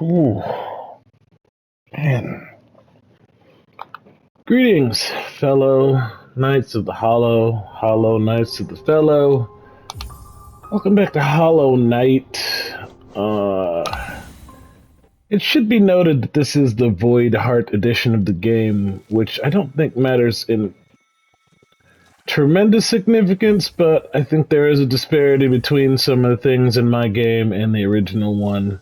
Ooh, man. Greetings, fellow Knights of the Hollow Knights of the Fellow. Welcome back to Hollow Knight. It should be noted that this is the Void Heart edition of the game, which I don't think matters in tremendous significance, but I think there is a disparity between some of the things in my game and the original one.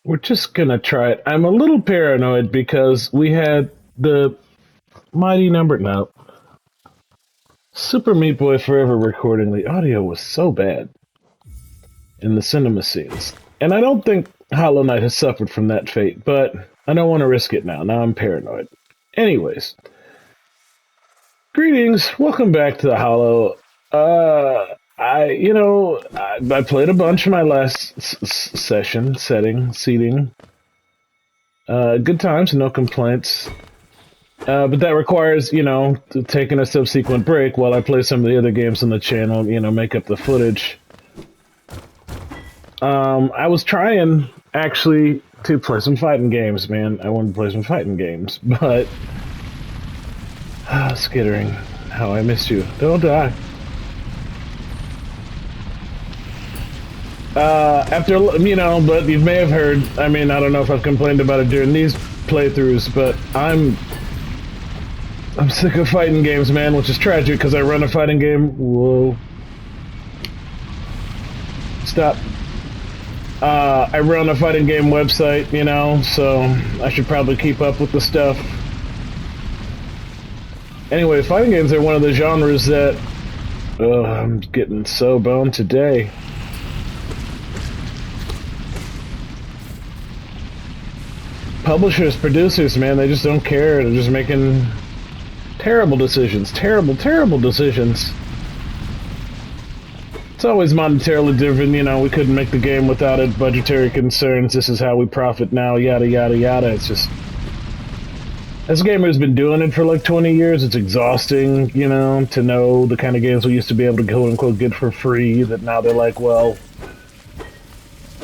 We're just gonna try it. I'm a little paranoid because we had the mighty number no. Super Meat Boy Forever recording. The audio was so bad in the cinema scenes. And I don't think Hollow Knight has suffered from that fate, but I don't want to risk it now. Now I'm paranoid. Anyways. Greetings. Welcome back to the Hollow. I played a bunch in my last seating. Good times, no complaints. But that requires, taking a subsequent break while I play some of the other games on the channel, make up the footage. I was trying, actually, to play some fighting games, man. I wanted to play some fighting games, but... Skittering. How I missed you. Don't die. But you may have heard, I don't know if I've complained about it during these playthroughs, but I'm sick of fighting games, man, which is tragic because I run a fighting game. Whoa. Stop. I run a fighting game website, so I should probably keep up with the stuff. Anyway, fighting games are one of the genres that... I'm getting so boned today. Publishers, producers, man, they just don't care. They're just making terrible decisions. Terrible decisions. It's always monetarily driven, we couldn't make the game without it. Budgetary concerns, this is how we profit now, yada, yada, yada. It's just... As a gamer who's been doing it for like 20 years, it's exhausting, to know the kind of games we used to be able to quote-unquote get for free, that now they're like, well...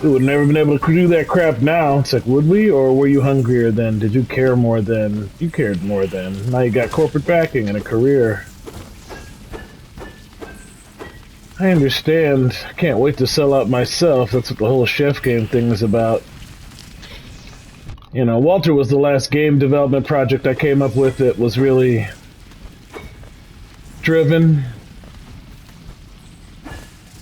We would never been able to do that crap now. It's like, would we? Or were you hungrier then? Did you care more then? You cared more then. Now you got corporate backing and a career. I understand. I can't wait to sell out myself. That's what the whole chef game thing is about. Walter was the last game development project I came up with that was really driven.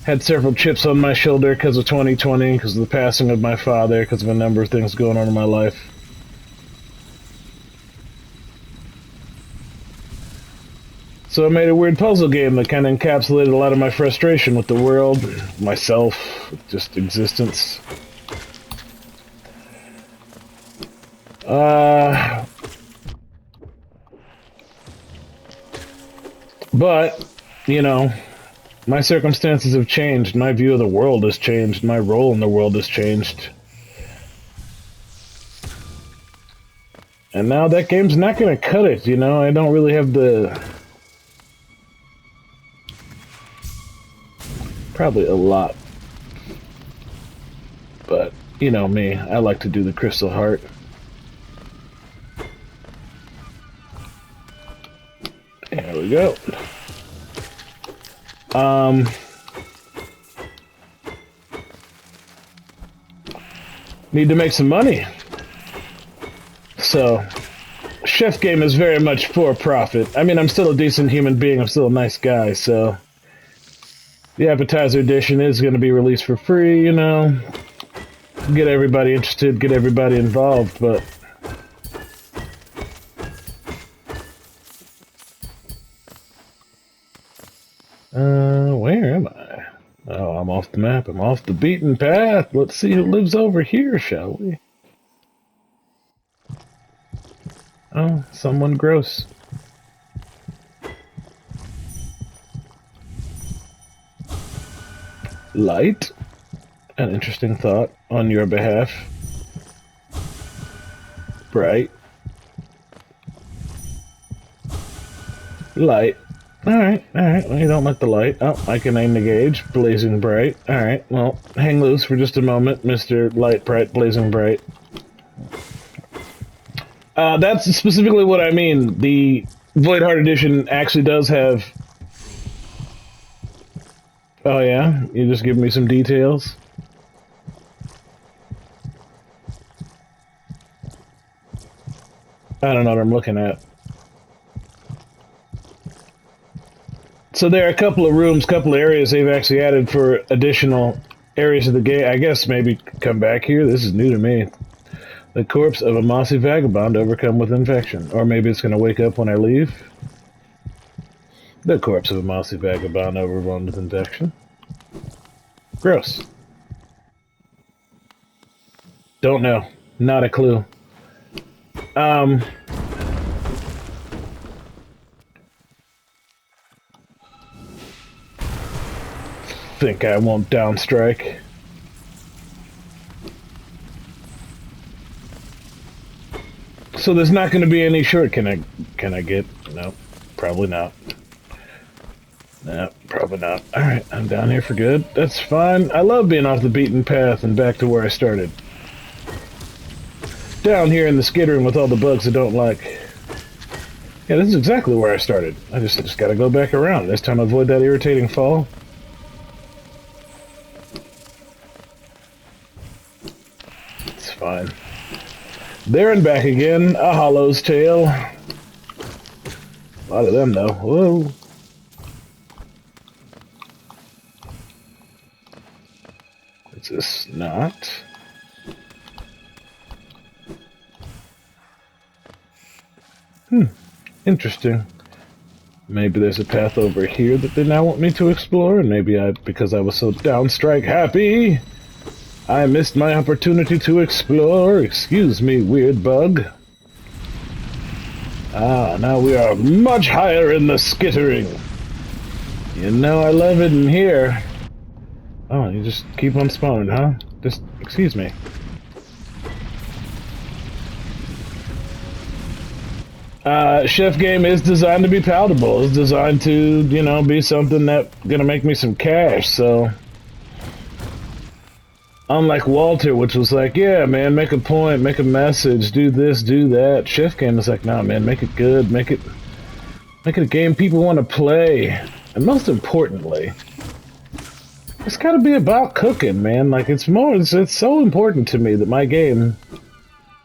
Had several chips on my shoulder because of 2020, because of the passing of my father, because of a number of things going on in my life. So I made a weird puzzle game that kind of encapsulated a lot of my frustration with the world, myself, just existence. But, my circumstances have changed, my view of the world has changed, my role in the world has changed. And now that game's not gonna cut it, I don't really have the... Probably a lot. But, me, I like to do the Crystal Heart. There we go. Need to make some money. So, chef game is very much for profit. I'm still a decent human being. I'm still a nice guy, so... The appetizer edition is going to be released for free, Get everybody interested, get everybody involved, but... Where am I? Oh, I'm off the map. I'm off the beaten path. Let's see who lives over here, shall we? Oh, someone gross. Light? An interesting thought on your behalf. Bright. Light. Alright, alright. Well, you don't like the light. Oh, I can aim the gauge. Blazing bright. Alright, well, hang loose for just a moment, Mr. Light Bright Blazing Bright. That's specifically what I mean. The Void Heart Edition actually does have... Oh yeah? You just give me some details? I don't know what I'm looking at. So there are a couple of rooms, couple of areas they've actually added for additional areas of the game. I guess maybe come back here. This is new to me. The corpse of a mossy vagabond overcome with infection. Or maybe it's going to wake up when I leave. The corpse of a mossy vagabond overrun with infection. Gross. Don't know. Not a clue. Think I won't downstrike. So there's not going to be any short. Can I get? No, probably not. No, probably not. All right, I'm down here for good. That's fine. I love being off the beaten path and back to where I started. Down here in the skittering with all the bugs I don't like. Yeah, this is exactly where I started. I just got to go back around. This time avoid that irritating fall. It's fine. There and back again. A hollow's tail. A lot of them, though. Whoa. Is this not? Interesting. Maybe there's a path over here that they now want me to explore, and maybe because I was so downstrike happy, I missed my opportunity to explore. Excuse me, weird bug. Ah, now we are much higher in the skittering. You know I love it in here. Oh, you just keep on spawning, huh? Just, excuse me. Chef game is designed to be palatable. It's designed to, you know, be something that's gonna make me some cash, so... Unlike Walter, which was like, yeah, man, make a point, make a message, do this, do that. Chef game is like, nah, man, make it good, make it a game people want to play. And most importantly, it's gotta be about cooking, man. Like, it's so important to me that my game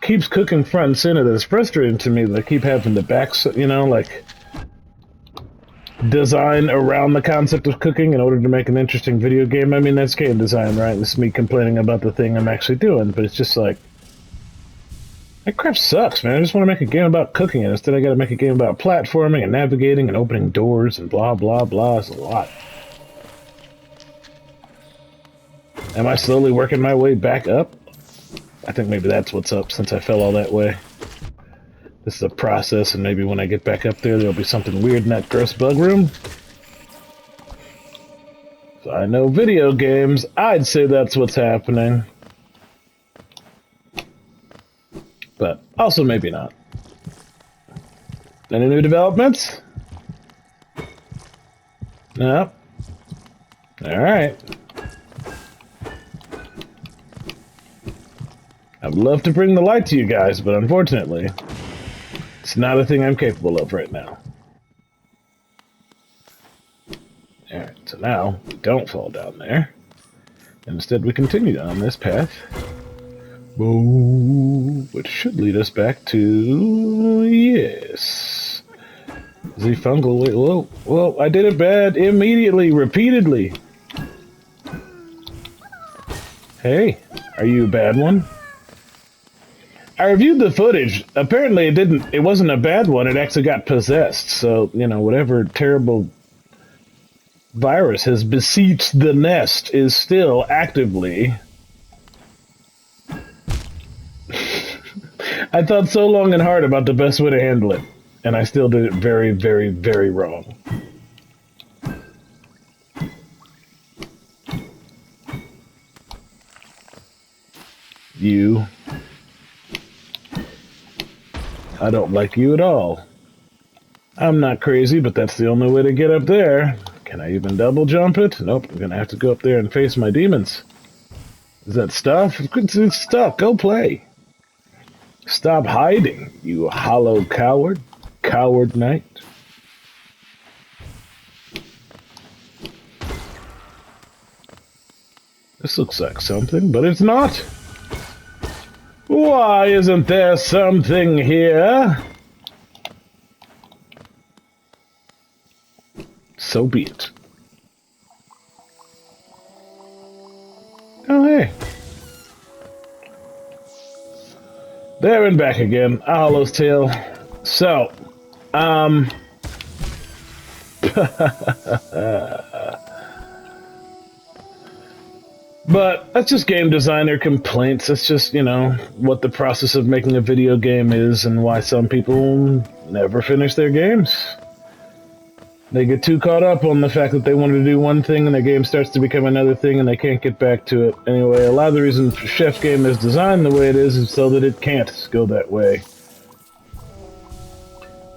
keeps cooking front and center. That it's frustrating to me that I keep having to you know, like, design around the concept of cooking in order to make an interesting video game. I mean, that's game design, right? This is me complaining about the thing I'm actually doing, but it's just like, that crap sucks, man. I just want to make a game about cooking, and instead I gotta make a game about platforming and navigating and opening doors and blah, blah, blah. It's a lot. Am I slowly working my way back up? I think maybe that's what's up, since I fell all that way. This is a process, and maybe when I get back up there'll be something weird in that gross bug room. So I know video games, I'd say that's what's happening. But also maybe not. Any new developments? No. Alright. I'd love to bring the light to you guys, but unfortunately, it's not a thing I'm capable of right now. Alright, so now, we don't fall down there. Instead, we continue down this path. Which should lead us back to... yes. The fungal... wait, whoa, whoa, I did it bad immediately, repeatedly. Hey, are you a bad one? I reviewed the footage. Apparently it wasn't a bad one, it actually got possessed. So, you know, whatever terrible virus has besieged the nest is still actively... I thought so long and hard about the best way to handle it, and I still did it very, very, very wrong. You... I don't like you at all. I'm not crazy, but that's the only way to get up there. Can I even double jump it? Nope, I'm gonna have to go up there and face my demons. Is that stuff? It's stuff. Go play. Stop hiding, you hollow coward. Coward knight. This looks like something, but it's not. Why isn't there something here? So be it. Oh, hey. There and back again. A Hollow's Tale. So, but that's just game designer complaints. That's just, you know, what the process of making a video game is and why some people never finish their games. They get too caught up on the fact that they wanted to do one thing and their game starts to become another thing and they can't get back to it. Anyway, a lot of the reason Chef Game is designed the way it is so that it can't go that way.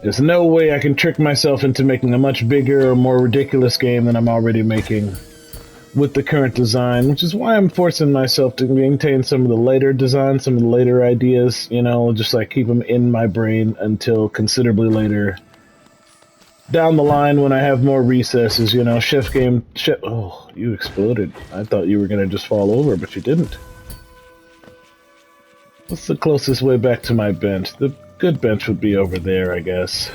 There's no way I can trick myself into making a much bigger or more ridiculous game than I'm already making with the current design, which is why I'm forcing myself to maintain some of the later designs, some of the later ideas, you know, just like keep them in my brain until considerably later. Down the line when I have more recesses, you know, Chef Game... Oh, you exploded. I thought you were going to just fall over, but you didn't. What's the closest way back to my bench? The good bench would be over there, I guess.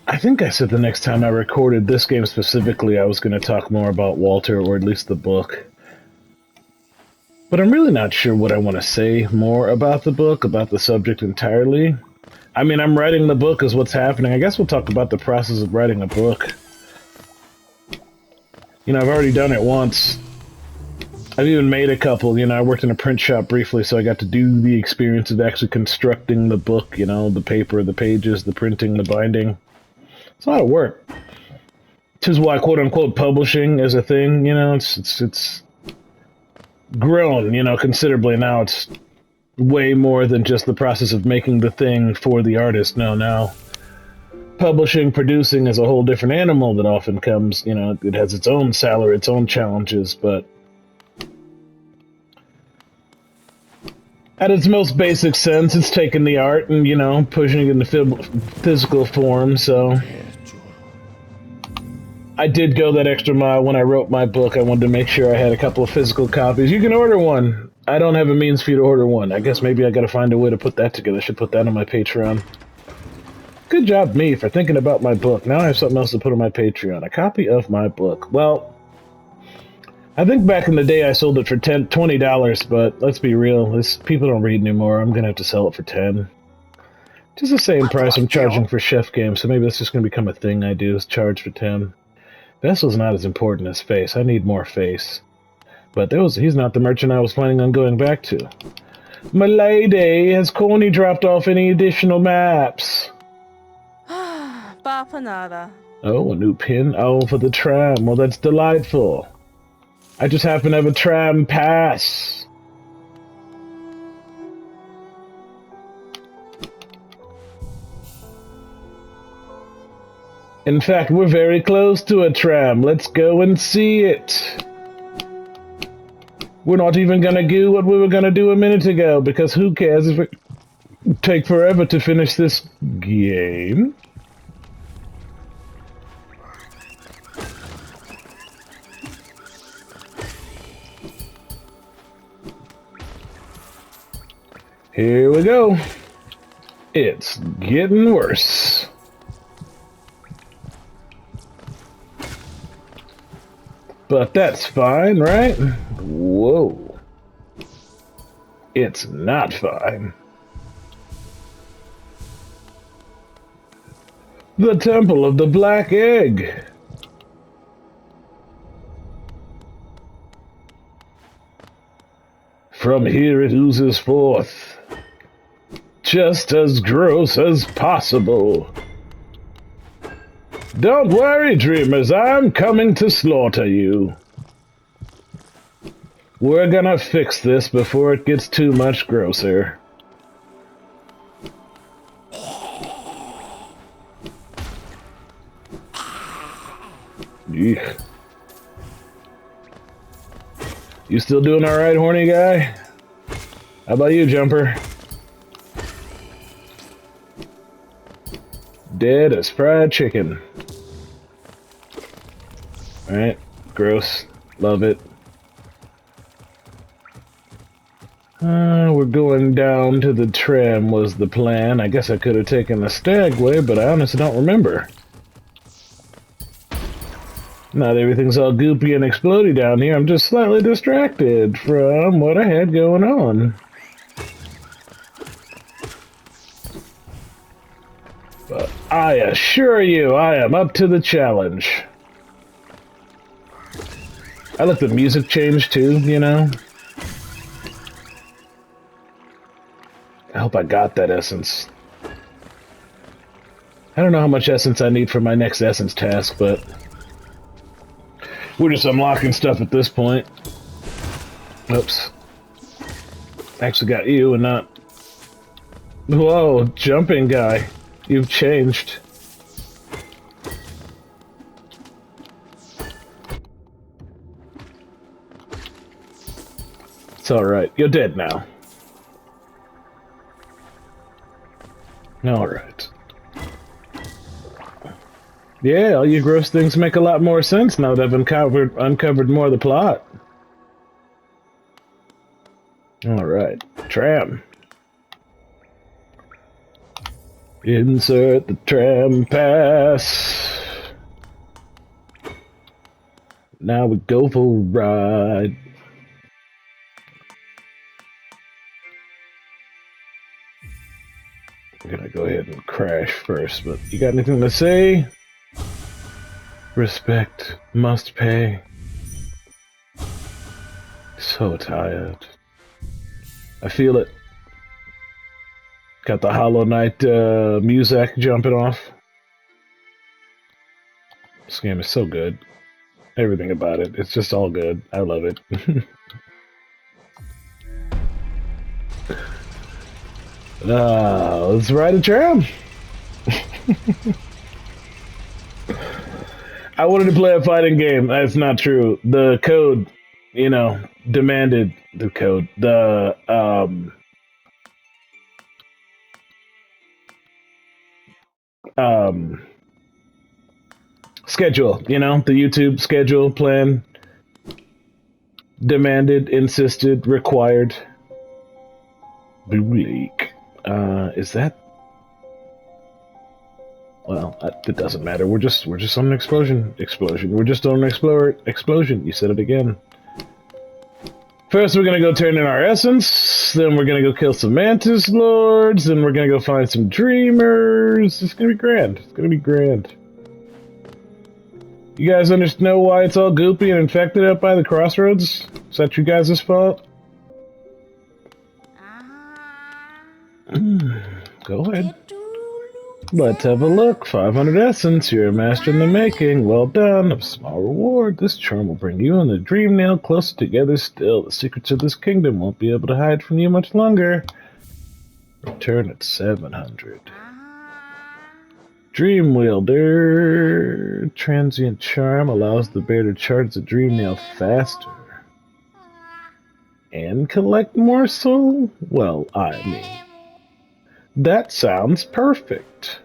I think I said the next time I recorded this game specifically I was going to talk more about Walter, or at least the book. But I'm really not sure what I want to say more about the book, about the subject entirely. I mean, I'm writing the book is what's happening. I guess we'll talk about the process of writing a book. You know, I've already done it once. I've even made a couple. You know, I worked in a print shop briefly, so I got to do the experience of actually constructing the book, you know, the paper, the pages, the printing, the binding. It's a lot of work. Which is why, quote-unquote, publishing is a thing, you know, it's grown, you know, considerably now. It's way more than just the process of making the thing for the artist. No, now publishing, producing is a whole different animal that often comes, you know, it has its own salary, its own challenges, but at its most basic sense, it's taking the art and, you know, pushing it into physical form, so I did go that extra mile when I wrote my book. I wanted to make sure I had a couple of physical copies. You can order one. I don't have a means for you to order one. I guess maybe I gotta find a way to put that together. I should put that on my Patreon. Good job, me, for thinking about my book. Now I have something else to put on my Patreon. A copy of my book. Well, I think back in the day I sold it for $20, but let's be real. People don't read anymore. I'm gonna have to sell it for $10. Just the same price I'm charging for Chef Game, so maybe that's just gonna become a thing I do, is charge for $10. Vessel's not as important as Face. I need more Face. But he's not the merchant I was planning on going back to. Milady, has Corny dropped off any additional maps? Bapanada. Oh, a new pin? Oh, for the tram. Well, that's delightful. I just happen to have a tram pass. In fact, we're very close to a tram. Let's go and see it. We're not even gonna do what we were gonna do a minute ago, because who cares if it take forever to finish this game? Here we go. It's getting worse. But that's fine, right? Whoa. It's not fine. The Temple of the Black Egg. From here it oozes forth, just as gross as possible. Don't worry, dreamers, I'm coming to slaughter you. We're gonna fix this before it gets too much grosser. Eek. You still doing alright, horny guy? How about you, Jumper? Dead as fried chicken. Alright, gross. Love it. We're going down to the tram was the plan. I guess I could have taken the Stagway, but I honestly don't remember. Not everything's all goopy and explodey down here. I'm just slightly distracted from what I had going on. But I assure you, I am up to the challenge. I like the music change too, you know? I hope I got that essence. I don't know how much essence I need for my next essence task, but we're just unlocking stuff at this point. Oops. Actually got you and not... Whoa, jumping guy. You've changed. It's alright. You're dead now. Alright. Yeah, all you gross things make a lot more sense now that I've uncovered more of the plot. Alright. Tram. Insert the tram pass. Now we go for a ride. I'm gonna go ahead and crash first, but you got anything to say? Respect must pay. So tired. I feel it. Got the Hollow Knight music jumping off. This game is so good. Everything about it. It's just all good. I love it. Let's ride a tram. I wanted to play a fighting game. That's not true. The code, you know, demanded the code. The schedule, you know, the YouTube schedule plan demanded, insisted, required. Bleak. Is that? Well, it doesn't matter. We're just on an explosion. We're just on an explosion. You said it again. First, we're gonna go turn in our essence. Then we're gonna go kill some mantis lords. Then we're gonna go find some dreamers. It's gonna be grand. It's gonna be grand. You guys know why it's all goopy and infected up by the crossroads? Is that you guys' fault? Go ahead. Let's have a look. 500 essence. You're a master in the making. Well done. A small reward. This charm will bring you and the dream nail closer together still. The secrets of this kingdom won't be able to hide from you much longer. Return at 700. Dream wielder. Transient charm allows the bear to charge the dream nail faster. And collect more soul? Well, I mean... that sounds perfect.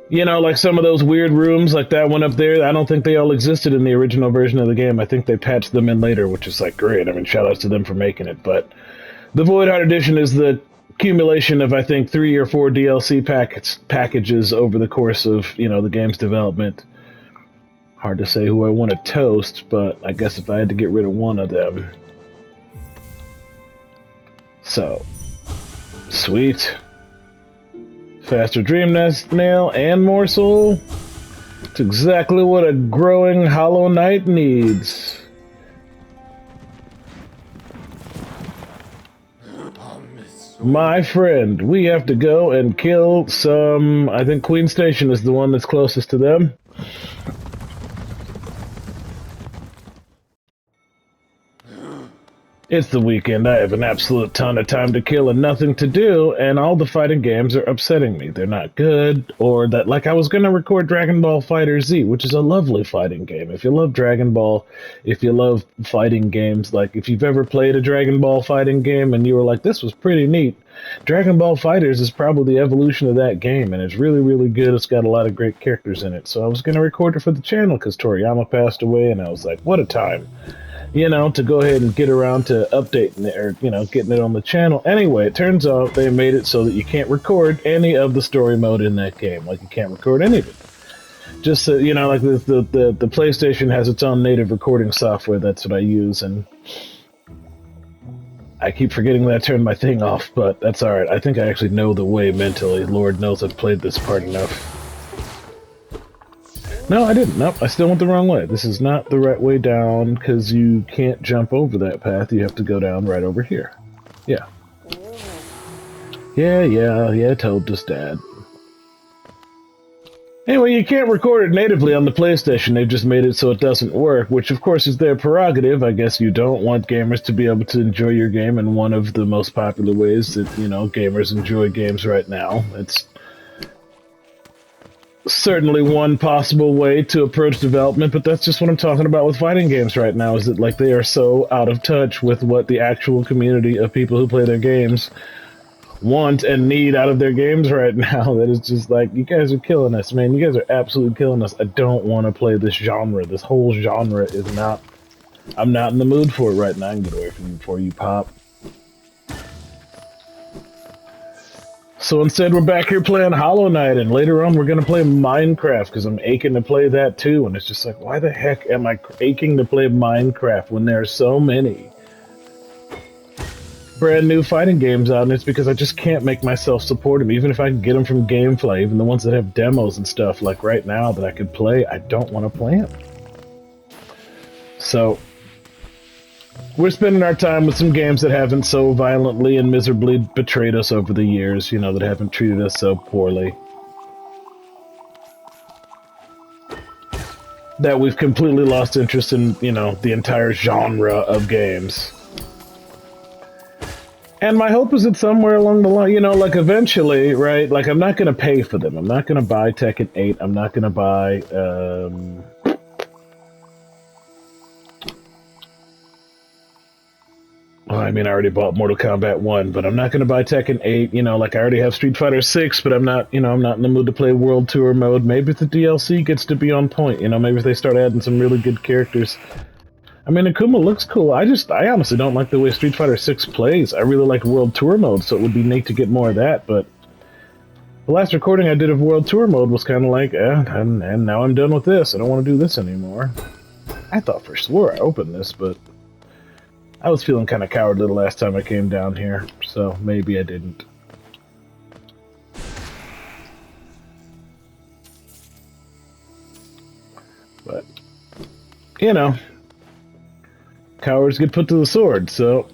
You know, like some of those weird rooms, like that one up there, I don't think they all existed in the original version of the game. I think they patched them in later, which is like great. I mean, shout outs to them for making it. But the Void Heart Edition is the accumulation of, I think, 3 or 4 DLC packages over the course of, you know, the game's development. Hard to say who I want to toast, but I guess if I had to get rid of one of them... So, sweet. Faster dream nest nail and more soul. It's exactly what a growing Hollow Knight needs. My friend, we have to go and kill some... I think Queen Station is the one that's closest to them. It's the weekend. I have an absolute ton of time to kill and nothing to do, and all the fighting games are upsetting me. They're not good, or that, like, I was going to record Dragon Ball Fighter Z, which is a lovely fighting game. If you love Dragon Ball, if you love fighting games, like, if you've ever played a Dragon Ball fighting game and you were like, this was pretty neat, Dragon Ball Fighters is probably the evolution of that game, and it's really, really good. It's got a lot of great characters in it. So I was going to record it for the channel because Toriyama passed away, and I was like, what a time. You know, to go ahead and get around to updating it, or, you know, getting it on the channel. Anyway, it turns out they made it so that you can't record any of the story mode in that game. Like, you can't record any of it. Just so, you know, like the PlayStation has its own native recording software. That's what I use, and I keep forgetting that I turned my thing off, but that's alright. I think I actually know the way mentally. Lord knows I've played this part enough. No, I didn't. Nope, I still went the wrong way. This is not the right way down, because you can't jump over that path. You have to go down right over here. Yeah. Yeah, told us, Dad. Anyway, you can't record it natively on the PlayStation. They've just made it so it doesn't work, which of course is their prerogative. I guess you don't want gamers to be able to enjoy your game in one of the most popular ways that, you know, gamers enjoy games right now. It's certainly one possible way to approach development, but that's just what I'm talking about with fighting games right now, is that, like, they are so out of touch with what the actual community of people who play their games want and need out of their games right now, that it's just like, you guys are killing us, man. You guys are absolutely killing us. I don't want to play this genre. This whole genre is not... I'm not in the mood for it right now. I can get away from you before you pop. So instead, we're back here playing Hollow Knight, and later on we're going to play Minecraft, because I'm aching to play that too, and it's just like, why the heck am I aching to play Minecraft when there are so many brand new fighting games out? And it's because I just can't make myself support them, even if I can get them from Gamefly, even the ones that have demos and stuff, like right now that I could play, I don't want to play them. So we're spending our time with some games that haven't so violently and miserably betrayed us over the years, you know, that haven't treated us so poorly. That we've completely lost interest in, you know, the entire genre of games. And my hope is that somewhere along the line, you know, like eventually, right, like I'm not going to pay for them. I'm not going to buy Tekken 8. I'm not going to buy, well, I mean, I already bought Mortal Kombat 1, but I'm not going to buy Tekken 8. You know, like I already have Street Fighter 6, but I'm not, you know, I'm not in the mood to play World Tour mode. Maybe if the DLC gets to be on point, you know, maybe if they start adding some really good characters. I mean, Akuma looks cool. I honestly don't like the way Street Fighter 6 plays. I really like World Tour mode, so it would be neat to get more of that, but the last recording I did of World Tour mode was kind of like, and now I'm done with this. I don't want to do this anymore. I thought for sure I opened this, but I was feeling kind of cowardly the last time I came down here, so maybe I didn't. But, you know, cowards get put to the sword, so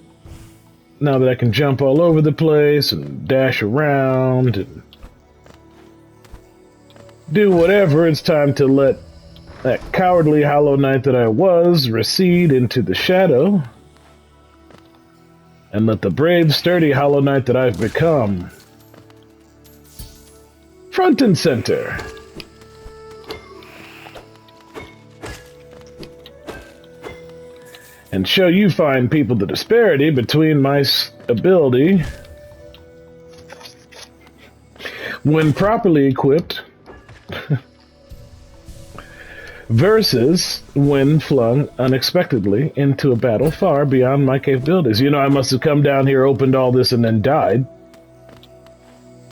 now that I can jump all over the place and dash around and do whatever, it's time to let that cowardly Hollow Knight that I was recede into the shadow, and let the brave, sturdy Hollow Knight that I've become front and center. And show you fine people the disparity between my ability, when properly equipped, versus when flung unexpectedly into a battle far beyond my capabilities. You know, I must have come down here, opened all this, and then died.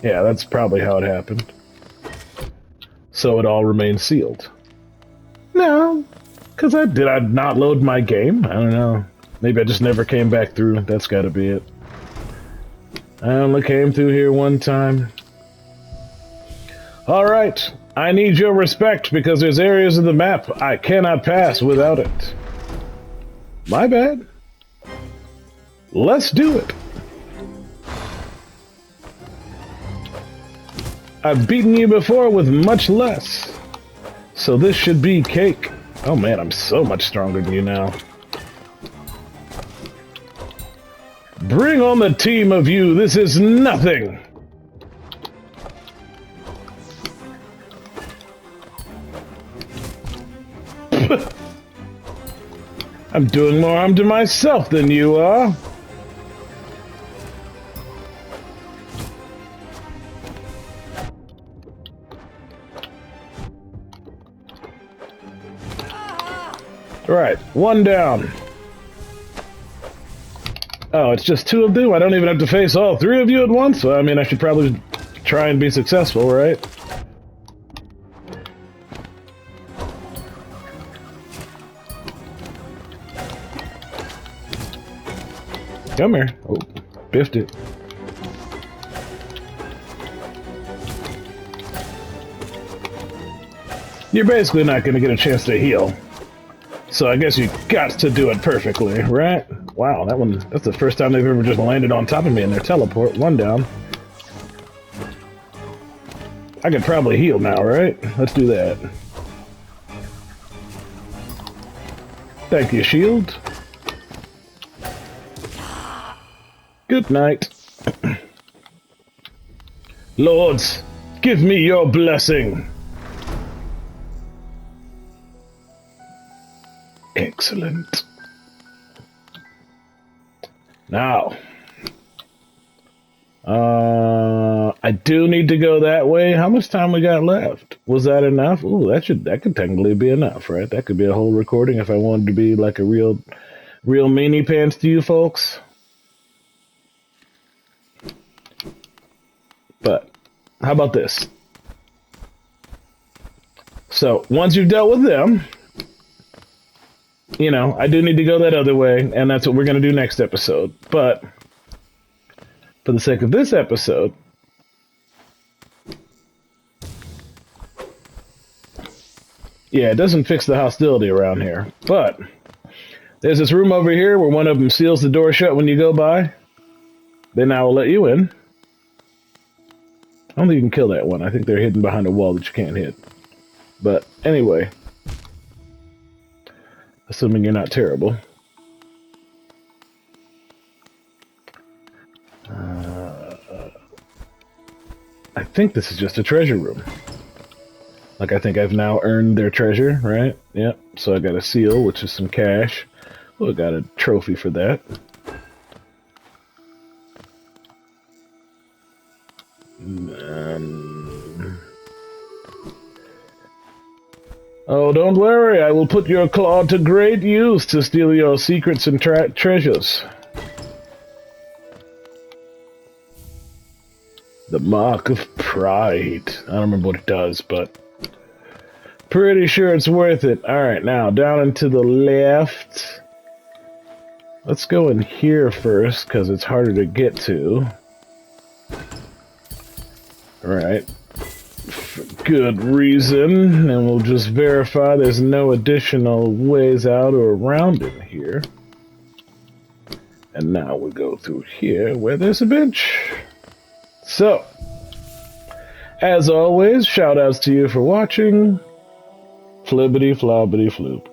Yeah, that's probably how it happened. So it all remains sealed. No, because did I not load my game? I don't know. Maybe I just never came back through. That's got to be it. I only came through here one time. All right. I need your respect because there's areas of the map I cannot pass without it. My bad. Let's do it. I've beaten you before with much less, so this should be cake. Oh man, I'm so much stronger than you now. Bring on the team of you. This is nothing. I'm doing more harm to myself than you are. Right, one down. Oh, it's just two of them? I don't even have to face all three of you at once? Well, I mean, I should probably try and be successful, right? Come here. Oh, biffed it. You're basically not going to get a chance to heal. So I guess you got to do it perfectly, right? Wow, that's the first time they've ever just landed on top of me in their teleport. One down. I could probably heal now, right? Let's do that. Thank you, shield. Good night. Lords, give me your blessing. Excellent. Now, I do need to go that way. How much time we got left? Was that enough? Ooh, that could technically be enough, right? That could be a whole recording if I wanted to be like a real meanie pants to you folks. But how about this? So once you've dealt with them, you know, I do need to go that other way, and that's what we're going to do next episode. But for the sake of this episode, yeah, it doesn't fix the hostility around here. But there's this room over here where one of them seals the door shut when you go by. Then I will let you in. I don't think you can kill that one. I think they're hidden behind a wall that you can't hit. But anyway, assuming you're not terrible. I think this is just a treasure room. Like, I think I've now earned their treasure, right? Yep. So I got a seal, which is some cash. Oh, I got a trophy for that. Oh, don't worry. I will put your claw to great use to steal your secrets and treasures. The Mark of Pride. I don't remember what it does, but pretty sure it's worth it. Alright, now, down and to the left. Let's go in here first, because it's harder to get to. Alright. For good reason. And we'll just verify there's no additional ways out or around in here. And now we'll go through here, where there's a bench. So, as always, shoutouts to you for watching. Flibbity flobbity floop.